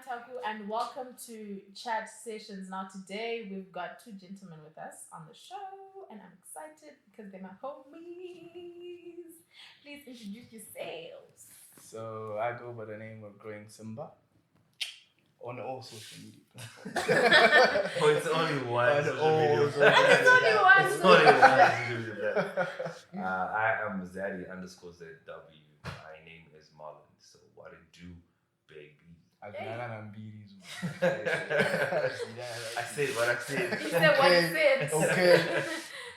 Taku, and welcome to Chat Sessions. Now, today we've got two gentlemen with us on the show, and I'm excited because they're my homies. Please introduce yourselves. So I go by the name of Growing Simba on all social media platforms. Oh, it's only one social media. It's only one. It's only one social media platform. I am Zaddy_ZW. My name is Marlon. So what it do, baby? I said what I said. He said what he said. Okay.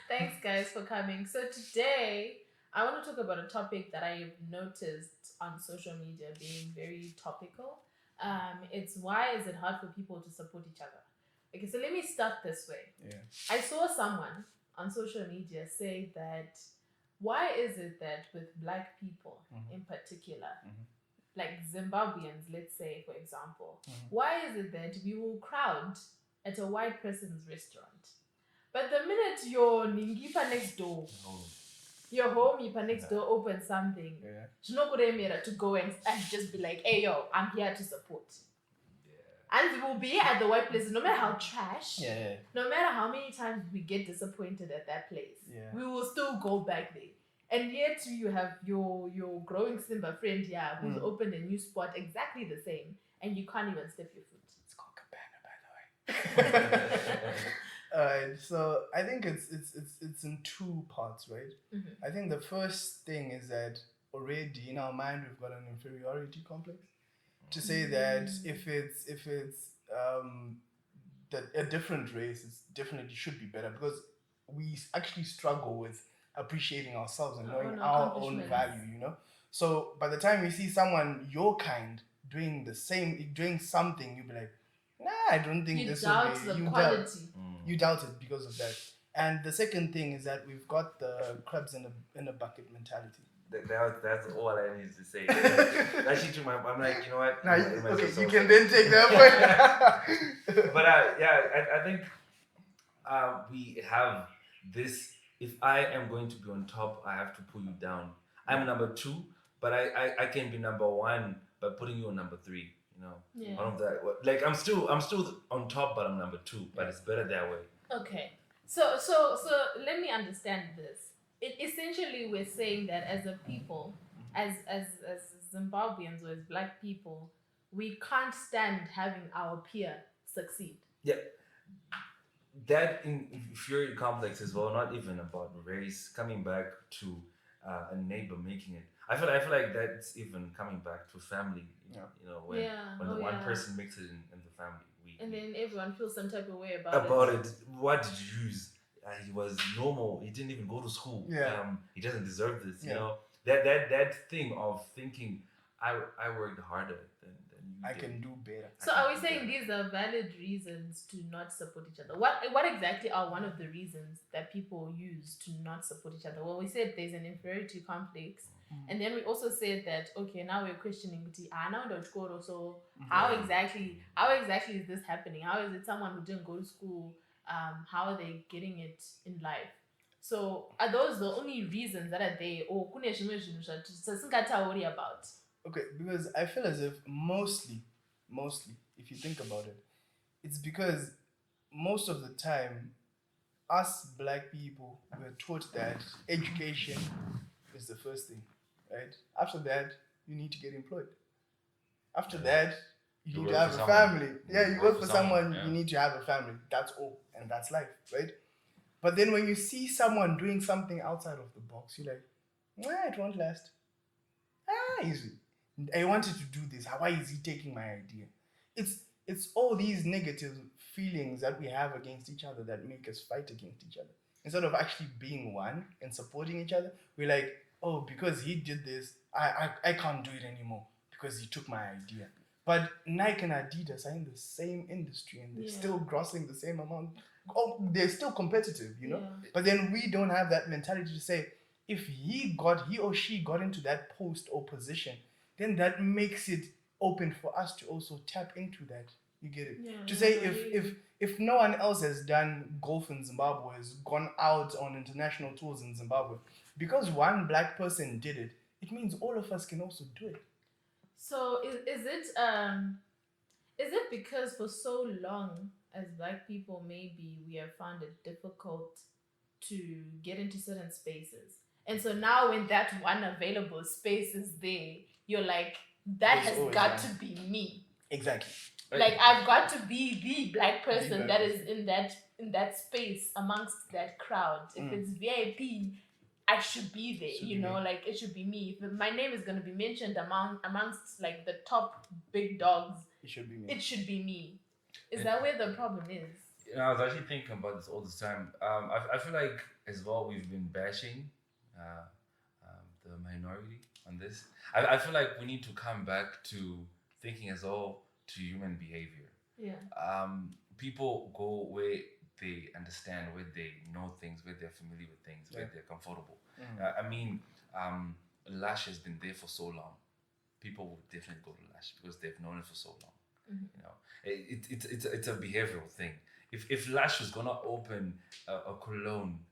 Thanks, guys, for coming. So today, I want to talk about a topic that I've noticed on social media being very topical. It's why is it hard for people to support each other? Okay, so let me start this way. Yeah. I saw someone on social media say that why is it that with Black people in particular, like Zimbabweans, let's say, for example, why is it that we will crowd at a white person's restaurant, but the minute your Ningipa next door, your homie next door opens something, to go and just be like, hey, yo, I'm here to support. And we will be at the white place, no matter how trash, no matter how many times we get disappointed at that place, we will still go back there. And yet you have your Growing Simba friend here who's opened a new spot exactly the same, and you can't even step your foot. It's called Cabana, by the way. Alright, so I think it's in two parts, right? I think the first thing is that already in our mind we've got an inferiority complex. To say that if it's that a different race, it definitely should be better, because we actually struggle with appreciating ourselves and knowing our own value, you know. So by the time you see someone your kind doing something, you'll be like, nah, I don't think this will be. You doubt the quality. You doubt it because of that. And the second thing is that we've got the crabs in a bucket mentality. That's all I need to say. Actually, I'm like, you know what? Now, okay, you can then take that point. But I think we have this. If I am going to be on top, I have to pull you down. I'm number 2, but I can be number 1 by putting you on number 3. You know, one of that. Like I'm still on top, but I'm number 2. But it's better that way. Okay, so let me understand this. Essentially, we're saying that as a people, as Zimbabweans or as Black people, we can't stand having our peer succeed. Yeah. That inferiority complex as well, not even about race, coming back to a neighbor making it. I feel like that's even coming back to family. You know, when the one person makes it in the family, then everyone feels some type of way about it. What did you use? He was normal. He didn't even go to school. He doesn't deserve this. You know, that thing of thinking I worked harder than you. I can do better. So are we saying these are valid reasons to not support each other? What exactly are one of the reasons that people use to not support each other? Well, we said there's an inferiority complex, and then we also said that now we're questioning so how exactly is this happening? How is it someone who didn't go to school? How are they getting it in life? So are those the only reasons that are there, or worry about? Okay, because I feel as if mostly, if you think about it, it's because most of the time, us Black people were taught that education is the first thing, right? After that, you need to get employed. After that, you need to have a family. You work for someone, you need to have a family. That's all, and that's life, right? But then when you see someone doing something outside of the box, you're like, it won't last. Easy. I wanted to do this. Why is he taking my idea? It's all these negative feelings that we have against each other that make us fight against each other. Instead of actually being one and supporting each other, we're like, oh, because he did this, I can't do it anymore because he took my idea. But Nike and Adidas are in the same industry and they're still grossing the same amount. Oh, they're still competitive, you know? Yeah. But then we don't have that mentality to say, if he or she got into that post or position, then that makes it open for us to also tap into that. You get it? Yeah, to say if no one else has done golf in Zimbabwe, has gone out on international tours in Zimbabwe, because one Black person did it, it means all of us can also do it. So is Is it because for so long as Black people, maybe we have found it difficult to get into certain spaces, and so now when that one available space is there, you're like, that There's has always got one. to be me. Exactly. Like I've got to be the Black person Black that is in that space amongst that crowd. If it's VIP, I should be there. Should you be know, me. like it should be me. If my name is gonna be mentioned amongst like the top big dogs, It should be me. it should be me. Is And- that where the problem is? You know, I was actually thinking about this all the time. I feel like as well we've been bashing the minority on this. I feel like we need to come back to thinking as well to human behavior. Yeah. People go where they understand, where they know things, where they're familiar with things, where Yeah. they're comfortable. Mhm. I mean, Lush has been there for so long. People will definitely go to Lush because they've known it for so long. Mhm. You know, it's a behavioral thing. If Lush was gonna open a cologne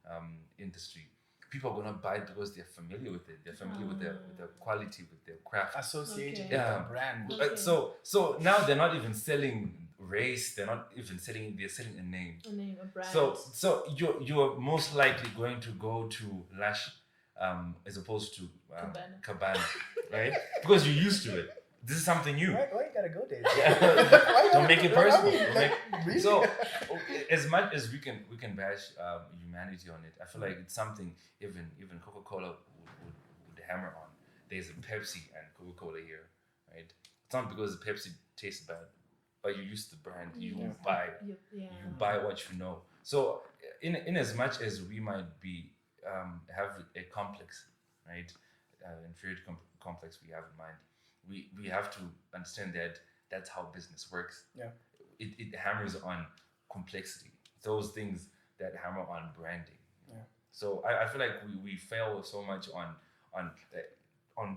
industry, people are gonna buy it because they're familiar with it. They're familiar with the quality, with their craft. Associated Okay. with Yeah. the brand. Okay. So now they're not even selling race. They're not even selling. They're selling a name. A name, a brand. So you're most likely going to go to Lush as opposed to Cabana, right? Because you're used to it. This is something new. Why you gotta go there? Yeah. Don't make it personal. Don't make- Really? So, as much as we can bash humanity on it, I feel like it's something even Coca-Cola would hammer on. There's a Pepsi and Coca-Cola here, right? It's not because Pepsi tastes bad, but you use the brand, you Yeah. buy, Yeah. you buy what you know. So, in as much as we might be have a complex, right, inferiority complex we have in mind, we have to understand that that's how business works. Yeah. It hammers on complexity, those things that hammer on branding. Yeah. So I feel like we fail so much on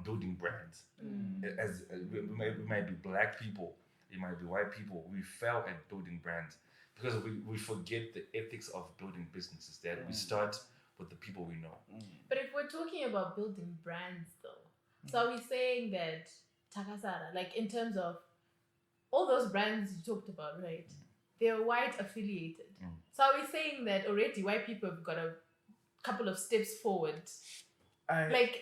building brands. As we might be Black people, it might be white people, we fail at building brands because we forget the ethics of building businesses, that we start with the people we know. But if we're talking about building brands, though, so are we saying that Takasara, like in terms of all those brands you talked about, right? They're white affiliated. So are we saying that already white people have got a couple of steps forward? Like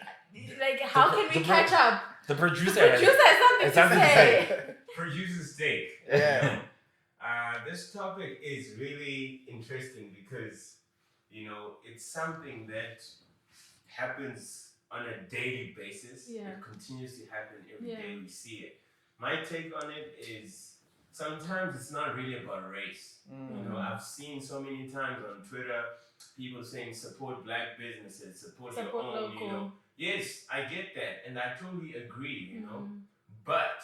how can we catch up? The producer, The producer has something to say. Producer's take. Yeah. This topic is really interesting because, it's something that happens on a daily basis. Yeah. It continues to happen every Yeah. day we see it. My take on it is sometimes it's not really about race. I've seen so many times on Twitter people saying support Black businesses, support your Support own, local. Yes, I get that, and I totally agree, Mhm. But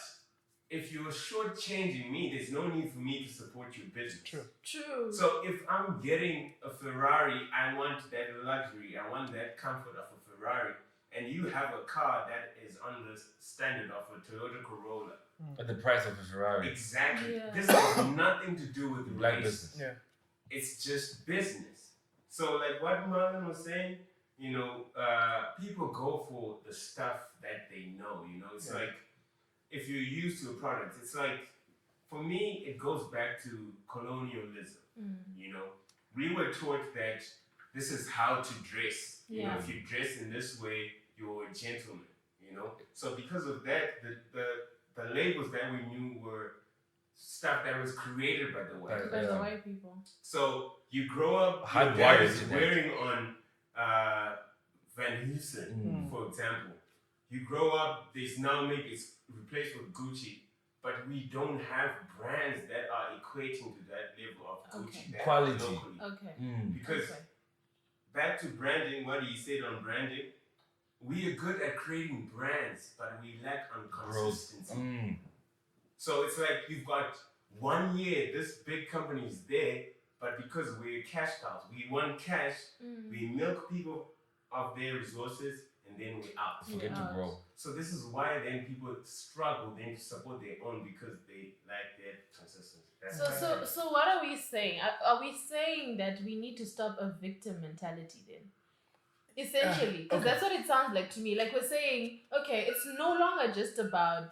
if you're shortchanging me, there's no need for me to support your business. True. So if I'm getting a Ferrari, I want that luxury, I want that comfort of a Ferrari, and you have a car that is on the standard of a Toyota Corolla. At the price of a Ferrari. Exactly. Yeah. This has nothing to do with Black race. business. Yeah. It's just business. So like what Marlon was saying, people go for the stuff that they know, It's like if you're used to a product, it's like, for me, it goes back to colonialism, We were taught that this is how to dress. Yeah. If you dress in this way, you're a gentleman, So because of that, the labels that we knew were stuff that was created by the white. By the white people. So you grow up, Hardwired your dad is to that. wearing on Van Heusen, for example. You grow up, there's now maybe it's replaced with Gucci, but we don't have brands that are equating to that level of Gucci. Okay. that Quality. locally. Okay. Because Okay. back to branding, what he said on branding, we are good at creating brands, but we lack on consistency. So it's like you've got 1 year, this big company is there, but because we're cash cows, we want cash, we milk people of their resources, and then we're out. Forget to grow. So this is why then people struggle then to support their own because they lack that consistency. That's So what are we saying? Are we saying that we need to stop a victim mentality then? Essentially, because that's what it sounds like to me. Like we're saying, okay, it's no longer just about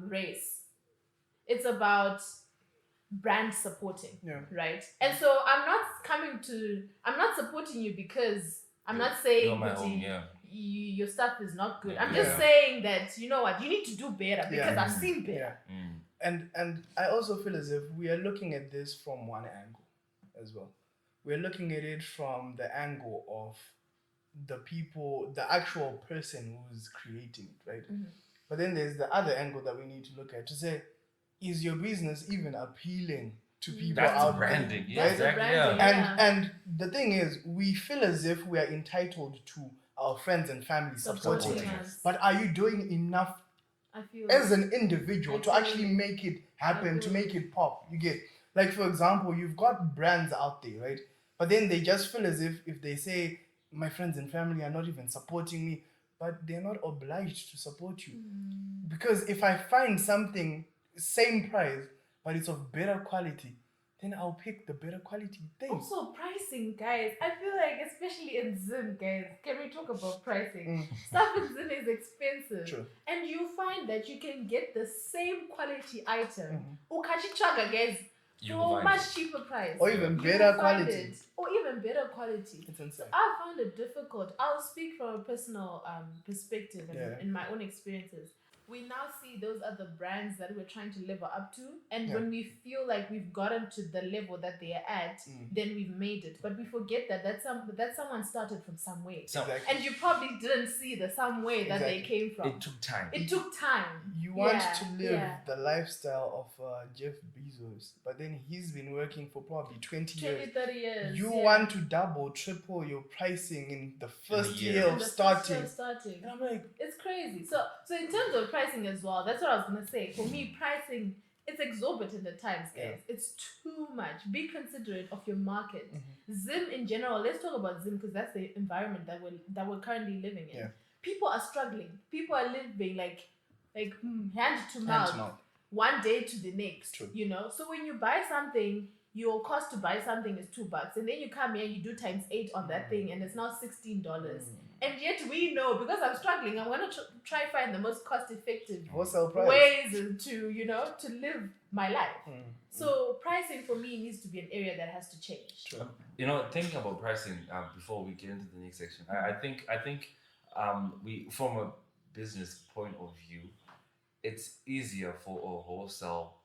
race. it's about brand supporting, Yeah. right? And so I'm not supporting you because I'm not saying You're my Kuti, home, yeah. your stuff is not good. I'm Yeah. just saying that, you know what, you need to do better because Yeah. I've seen better. Yeah. And I also feel as if we are looking at this from one angle as well. We're looking at it from the angle of the people, the actual person who's creating it, right? But then there's the other angle that we need to look at to say, is your business even appealing to people That's out the branding. there? Yeah, Right? exactly. branding, Yeah. And the thing is, we feel as if we are entitled to our friends and family supporting Supporting us. us. But are you doing enough I feel as an individual to Absolutely. actually make it happen, to Absolutely. make it pop? You get, like, for example, you've got brands out there, right? But then they just feel as if they say, my friends and family are not even supporting me, but they're not obliged to support you. Because if I find something, same price, but it's of better quality, then I'll pick the better quality thing. Also, pricing, guys. I feel like, especially in Zim, guys, can we talk about pricing? Stuff in Zim is expensive. True. And you find that you can get the same quality item, ukachichaga, guys, You for a find much it. cheaper price. Or even You better will find quality. it. Or even better quality. It's insane. I found it difficult. I'll speak from a personal perspective and in my own experiences. We now see those other brands that we're trying to level up to, and when we feel like we've gotten to the level that they are at, then we've made it. But we forget that someone started from somewhere, Exactly. and you probably didn't see the some way that they came from. It took time. It took time. You want to live the lifestyle of Jeff Bezos, but then he's been working for probably 20 years. 30 years. You want to double, triple your pricing in the first year. year In of the first starting. year of starting. And I'm like, It's crazy. So in terms of pricing as well, that's what I was gonna say. For me, pricing, it's exorbitant at times, guys. It's too much. Be considerate of your market. Zim in general. Let's talk about Zim because that's the environment that we're currently living in. Yeah. People are struggling. People are living like hand to mouth, one day to the next. True. You know. So when you buy something, your cost to buy something is $2, and then you come here and you do times 8 on that thing, and it's now $16. And yet we know, because I'm struggling, I'm gonna try find the most cost-effective ways to live my life. So pricing for me needs to be an area that has to change. True. Thinking about pricing before we get into the next section, I think we, from a business point of view, it's easier for a wholesale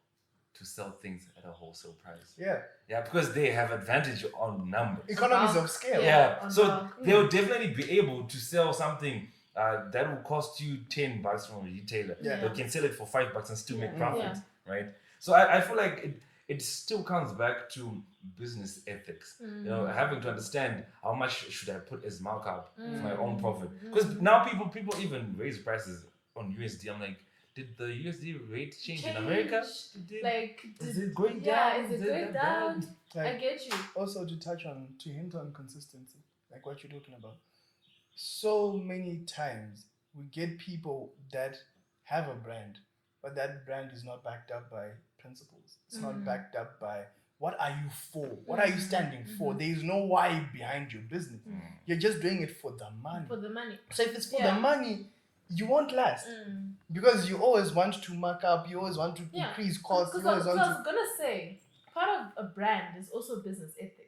to sell things at a wholesale price. Yeah, because they have advantage on numbers. Economies of scale. Yeah, so they'll definitely be able to sell something that will cost you $10 from a retailer. Yeah. They can sell it for $5 and still make profit, right? So I feel like it still comes back to business ethics. Having to understand how much should I put as markup for my own profit. Because now people even raise prices on USD. I'm like, did the USD rate change in America? Is it going down? Yeah, is it going down? Like, I get you. Also to hint on consistency, like what you're talking about. So many times we get people that have a brand, but that brand is not backed up by principles. It's not backed up by what are you for? What are you standing for? There is no why behind your business. You're just doing it for the money. For the money. So if it's for the money, you won't last. Because you always want to mark up, you always want to increase costs. Because I was gonna say, part of a brand is also business ethics.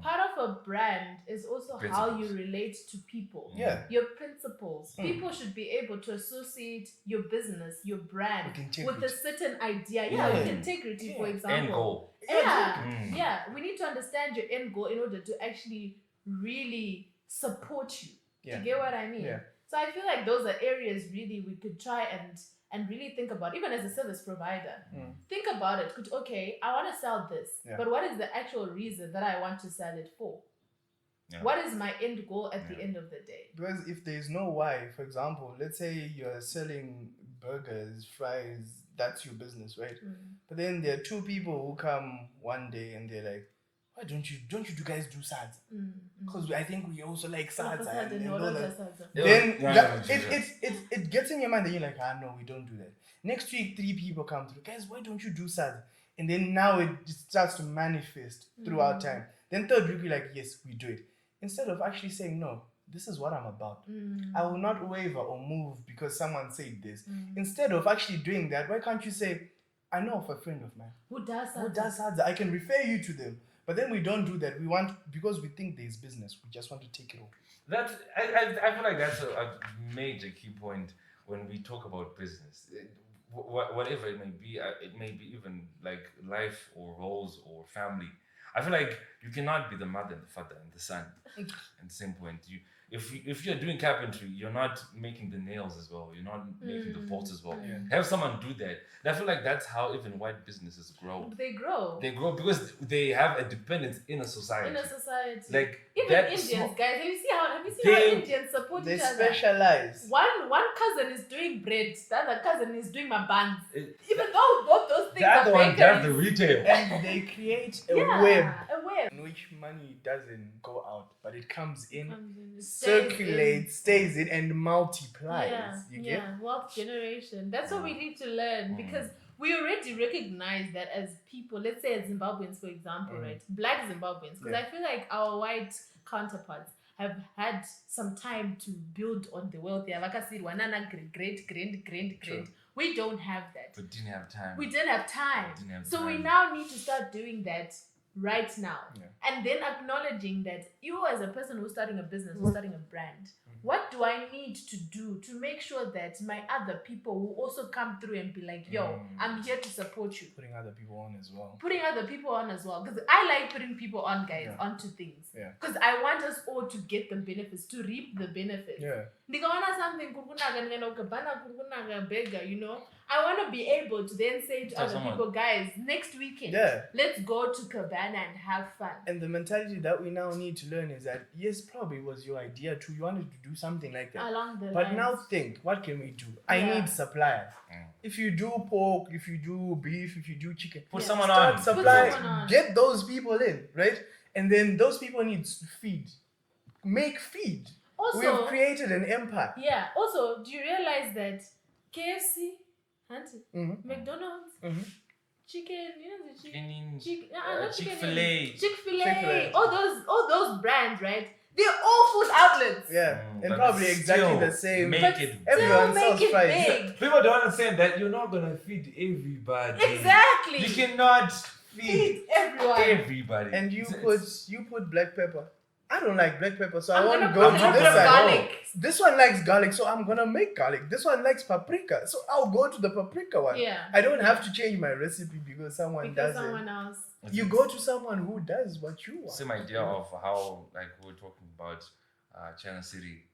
Part of a brand is also how you relate to people. Your principles. People should be able to associate your business, your brand, with a certain idea. With integrity, for example. End goal. We need to understand your end goal in order to actually really support you. You get what I mean? So I feel like those are areas really we could try and really think about, even as a service provider. Think about it. Okay, I want to sell this, but what is the actual reason that I want to sell it for? What is my end goal at the end of the day? Because if there's no why, for example, let's say you're selling burgers, fries, that's your business, right? But then there are two people who come one day and they're like, why don't you guys do SADs? Because I think we also like SADs and all that. Then it gets in your mind and you're like, no, we don't do that. Next week, 3 people come through. Guys, why don't you do SADs? And then now it starts to manifest throughout time. Then third week, you're like, yes, we do it. Instead of actually saying, no, this is what I'm about. I will not waver or move because someone said this. Instead of actually doing that, why can't you say, I know of a friend of mine Who does who that? does that. I can refer you to them. But then we don't do that. We want, because we think there's business, we just want to take it all. That's I feel like that's a major key point when we talk about business. Whatever it may be even like life or roles or family. I feel like you cannot be the mother and the father and the son at the same point. If you're doing carpentry, you're not making the nails as well. You're not making the bolts as well. Yeah. Have someone do that. And I feel like that's how even white businesses grow. They grow. They grow because they have a dependence in a society. Like even that Indians, guys. Have you seen how They- Indians support They each other? specialize. One cousin is doing bread, the other cousin is doing my buns. It- Even though both those things the other are one does the bakeries. retail. And they create a Yeah, web a web. in which money doesn't go out, but it comes in, It stays circulates, stays in, and multiplies. Yeah, You yeah, get? wealth generation. That's what we need to learn because we already recognize that as people, let's say as Zimbabweans, for example, right? Black Zimbabweans, because I feel like our white counterparts have had some time to build on the wealth. Like I said, wanana great. True. We don't have that. But didn't have time. We didn't have time. Didn't have So we time. now need to start doing that right now. Yeah. And then acknowledging that you as a person who's starting a business, who's starting a brand, what do I need to do to make sure that my other people will also come through and be like, yo, I'm here to support you. Putting other people on as well. Putting other people on as well. Because I like putting people on, guys, onto things. Yeah. Because I want us all to get the benefits, to reap the benefits. Yeah. Ndikaona something kurukunaga, ndikanaukabana kurukunaga bega, you know, I want to be able to then say to other people, guys, next weekend, let's go to Cabana and have fun. And the mentality that we now need to learn is that, yes, probably was your idea too. You wanted to do something like that. Along the But lines. now think, what can we do? I need suppliers. If you do pork, if you do beef, if you do chicken, Put someone start on. supply, someone on. get those people in, right? And then those people need feed. Make feed. Also, We've created an empire. yeah. Also, do you realize that KFC, Auntie, Mhm. McDonald's, Mhm. chicken, you know the chicken, Chicken-in, Chick-fil-A, Chick-fil-A. all those brands, right? They're all food outlets. Yeah. And but probably exactly still the same. Make But it Everyone Still make sells it fries. big. People don't understand that you're not gonna feed everybody. Exactly. You cannot feed Feed everyone. everybody. And you It's- put black pepper. I don't like black pepper, so I'm I won't gonna go put to a this bit of side. garlic. This one likes garlic, so I'm gonna make garlic. This one likes paprika, so I'll go to the paprika one. Yeah. I don't have to change my recipe because someone Because does someone it. else. You go to someone who does what you want. Same idea of how, like, we were talking about China City,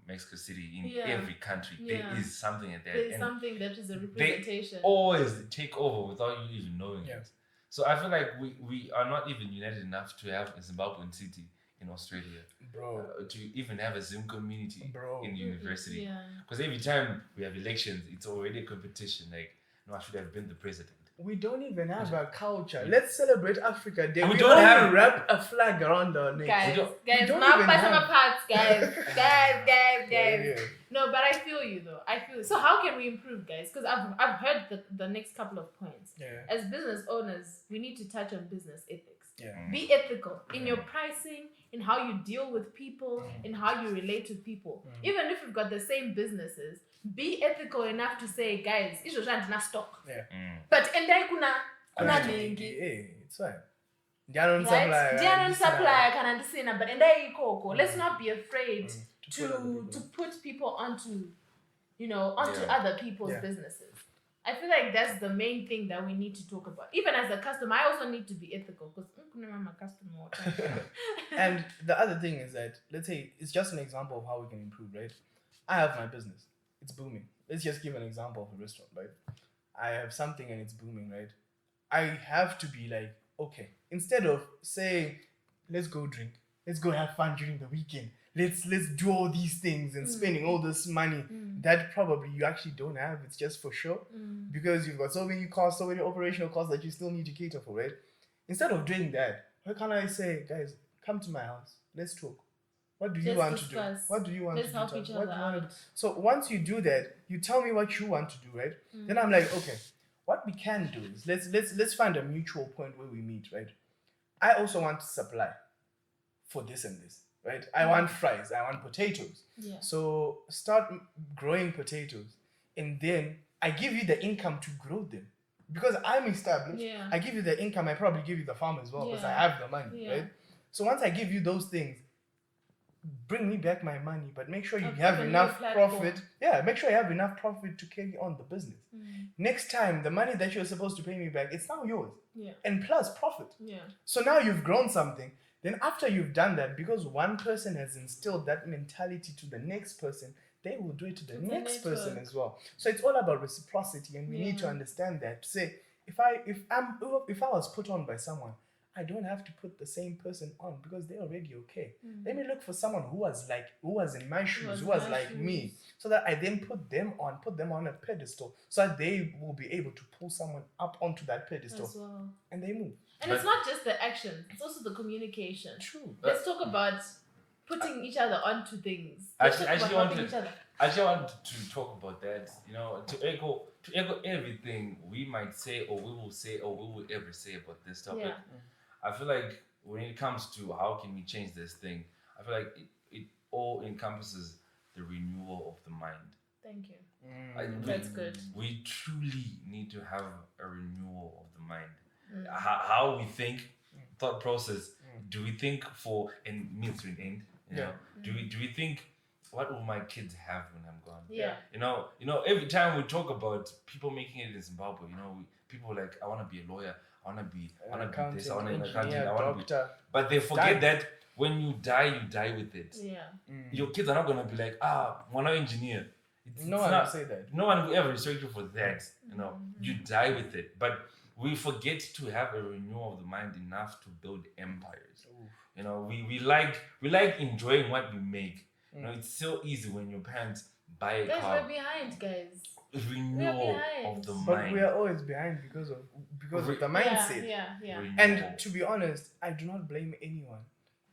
Mexico City, in Yeah. every country. Yeah. There is something like that. There's And something that is a representation. always take over without you even knowing Yeah. it. So I feel like we are not even united enough to have a Zimbabwean city in Australia, Bro. to even have a Zim community Bro. in university. Yeah. Because every time we have elections, it's already a competition. Like, no, I should have been the president. We don't even have a culture. Let's celebrate Africa Day. And we We don't only have- wrap a flag around our neck. Guys, don't- don't my even personal have- parts, guys. guys. Yeah. No, but I feel you though. I feel so. How can we improve, guys? Because I've heard the next couple of points. Yeah. As business owners, we need to touch on business ethics. Yeah. Be ethical in your pricing, in how you deal with people, in how you relate with people. Even if you've got the same businesses, be ethical enough to say, guys, it's not stock. Yeah. But and then kuna Hey, nengi. it's fine. Dianon Right? Dianon supply. supply kana ndisina, but and then ikoko. Let's not be afraid To to put people onto Yeah. other people's Yeah. businesses. I feel like that's the main thing that we need to talk about. Even as a customer, I also need to be ethical because I'm a customer. And the other thing is that, let's say, it's just an example of how we can improve, right? I have my business. It's booming. Let's just give an example of a restaurant, right? I have something and it's booming, right? I have to be like, okay, instead of saying, let's go drink, let's go have fun during the weekend, let's do all these things and spending all this money that probably you actually don't have. It's just for show because you've got so many costs, so many operational costs that you still need to cater for, right? Instead of doing that, why can't I say, guys, come to my house, let's talk. What do you Let's want discuss. to do? What do you want Let's to do? help Tal? each What other do you want to out. do? So once you do that, you tell me what you want to do, right? Then I'm like, okay, what we can do is let's find a mutual point where we meet, right? I also want to supply for this and this, right? I want fries, I want potatoes. Yeah. So start growing potatoes, and then I give you the income to grow them. because I'm established, Yeah. I give you the income, I probably give you the farm as well because I Yeah. have the money, Yeah. right? So once I give you those things, bring me back my money, but make sure you I've have given enough you a platform. profit. Yeah, make sure you have enough profit to carry on the business. Next time, the money that you're supposed to pay me back, it's now yours. Yeah. And plus profit. Yeah. So now you've grown something. Then after you've done that, because one person has instilled that mentality to the next person, they will do it to the It's a next person network. as well. So it's all about reciprocity, and we need to Yeah. understand that. To say, if I was put on by someone, I don't have to put the same person on because they're already okay. Let me look for someone who was in my shoes, who was like me, so that I then put them on a pedestal, so that they will be able to pull someone up onto that pedestal, As well. and they move. And it's not just the action; it's also the communication. True. Let's talk about putting each other onto things. I Let's talk about actually helping wanted- each other. I just want to talk about that, to echo everything we might say or we will say or we will ever say about this topic. Yeah. I feel like when it comes to how can we change this thing, I feel like it all encompasses the renewal of the mind. Thank you. That's good. We truly need to have a renewal of the mind. How we think, thought process. Do we think for and means to an end? You know? Do we think, what will my kids have when I'm gone? Yeah. You know, every time we talk about people making it in Zimbabwe, people are like, I want to be a lawyer, I want to be this, I want to be an accountant, I want to be. But they forget that when you die with it. Yeah. Your kids are not going to be like, one engineer. No one will say that. No one will ever restrict you for that. You die with it. But we forget to have a renewal of the mind enough to build empires. We like enjoying what we make. It's so easy when your parents buy a car. Guys, we're behind, guys. Renewal of the mind. But we are always behind because of the mindset. Yeah. And to be honest, I do not blame anyone.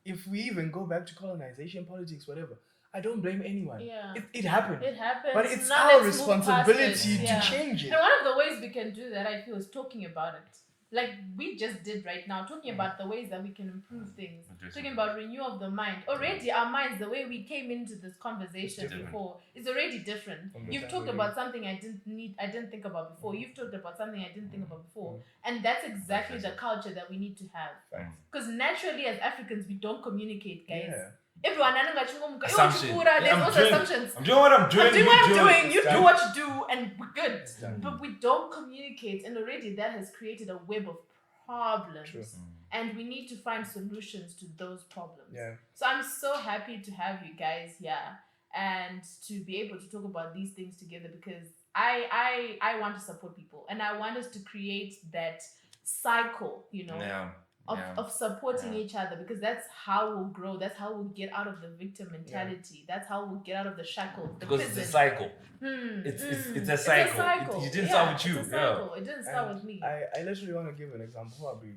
If we even go back to colonization, politics, whatever, I don't blame anyone. Yeah. It happened. It happens. But it's Now our let's move past responsibility it. to change it. And one of the ways we can do that, I feel, is talking about it. Like we just did right now, talking about the ways that we can improve things. Talking about renewal of the mind. Already our minds, the way we came into this conversation before, is already different. You've talked about something I didn't think about before. You've talked about something I didn't think about before. And that's exactly the culture that we need to have. Because naturally as Africans, we don't communicate, guys. Yeah. Everyone, there's also assumptions. I'm doing what I'm doing. I'm doing what I'm doing. You do what you do, and we're good. Done. But we don't communicate, and already that has created a web of problems. True. And we need to find solutions to those problems. Yeah. So I'm so happy to have you guys here and to be able to talk about these things together, because I want to support people, and I want us to create that cycle, of supporting each other, because that's how we'll grow. That's how we'll get out of the victim mentality. That's how we'll get out of the shackles. Because it's a cycle. It's a cycle. It didn't start with you. It's a cycle. It didn't start with me. I literally want to give an example, probably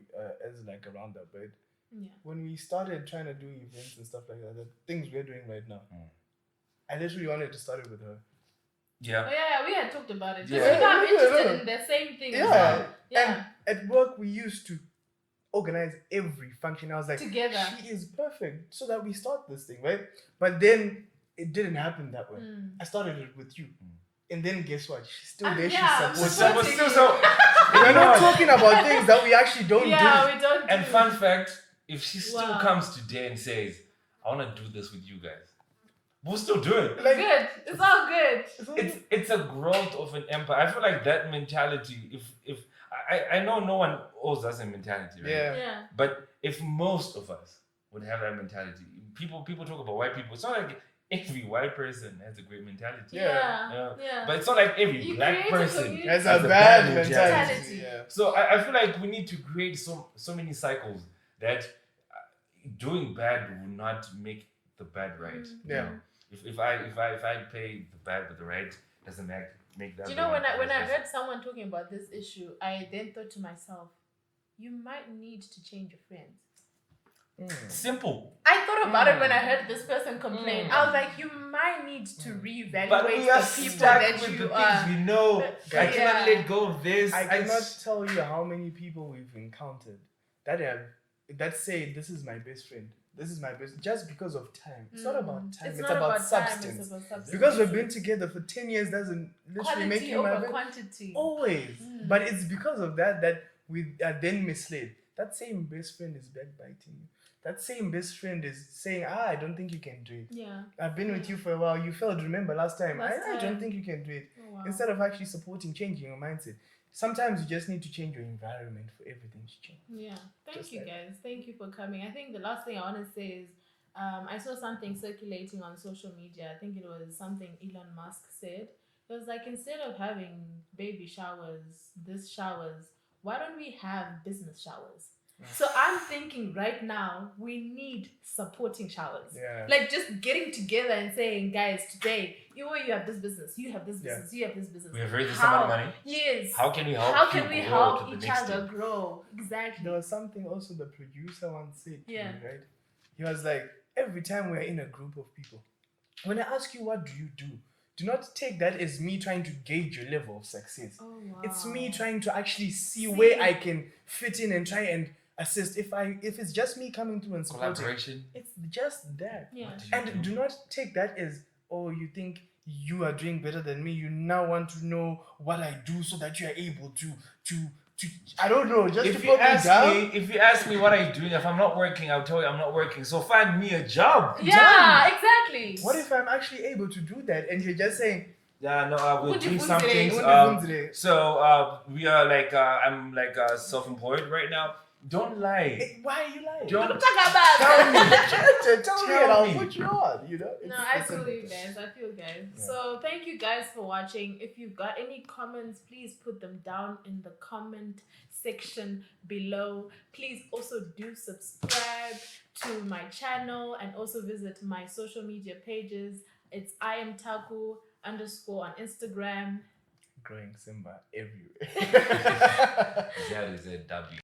as like a roundup, right? Yeah. When we started trying to do events and stuff like that, the things we're doing right now, I literally wanted to start it with her. Yeah. Oh yeah, we had talked about it. Yeah. I'm interested in the same thing. Yeah. As well. And at work, we used to organize every function. I was like, together. She is perfect, so that we start this thing, right? But then it didn't happen that way. I started it with you. And then guess what? She's still there. She's supporting. We're not talking about things that we actually don't do. Yeah, we don't. And fun fact, if she still comes today and says, I want to do this with you guys, we'll still do it. Like, good. It's all good. It's a growth of an empire. I feel like that mentality, if I know no one owes us a mentality, right? Yeah. But if most of us would have that mentality, people talk about white people. It's not like every white person has a great mentality. Yeah. But it's not like every black person has a bad mentality. Yeah. So I feel like we need to create so many cycles that doing bad will not make the bad right. Yeah. If I pay the bad with the right, doesn't make that. Do you know when I heard someone talking about this issue, I then thought to myself, you might need to change your friends. Simple. I thought about it when I heard this person complain. I was like, you might need to reevaluate but we are the people stuck that with you the are. things we know. I cannot let go of this. I cannot tell you how many people we've encountered that say this is my best friend, this is my business, just because of time. It's not about time. It's not about time, substance. it's about substance. Because we've been together for 10 years doesn't literally make Quality you my over best. quantity. Always. But it's because of that we are then misled. That same best friend is backbiting you. That same best friend is saying, I don't think you can do it. Yeah. I've been with you for a while. You failed. Remember last time? I don't think you can do it. Oh, wow. Instead of actually supporting, changing your mindset. Sometimes you just need to change your environment for everything to change. Yeah. Thank Just you, like guys. Thank you for coming. I think the last thing I want to say is I saw something circulating on social media. I think it was something Elon Musk said. It was like, instead of having baby showers, why don't we have business showers? So I'm thinking right now we need supporting showers. Yeah. Like just getting together and saying, guys, today you have this business, you have this business, you have this business. We have raised this amount of money. Yes. How can we help? How can we grow help to the each next other stage? grow? Exactly. There was something also the producer once said to Yeah. me, right? He was like, every time we're in a group of people, when I ask you what do you do not take that as me trying to gauge your level of success. Oh, wow. It's me trying to actually see where I can fit in and try and assist. If it's just me coming through and supporting, Collaboration. it's just that. Yeah. And do not take that as, oh, you think you are doing better than me. You now want to know what I do so that you are able to I don't know, just If to you put me ask down. me, if you ask me what I'm doing, if I'm not working, I'll tell you I'm not working. So find me a job. Yeah, exactly. What if I'm actually able to do that and you're just saying, Yeah, no, we're doing some Today? things. So we are like, I'm like self-employed right now. Don't lie. why are you lying? Don't Talk about Tell me, tell me, and Tell I'll me. put you on. You know. No, I feel you guys. I feel guys. Yeah. So thank you guys for watching. If you've got any comments, please put them down in the comment section below. Please also do subscribe to my channel and also visit my social media pages. It's IamTaku_ on Instagram. Growing Simba everywhere. That is a W.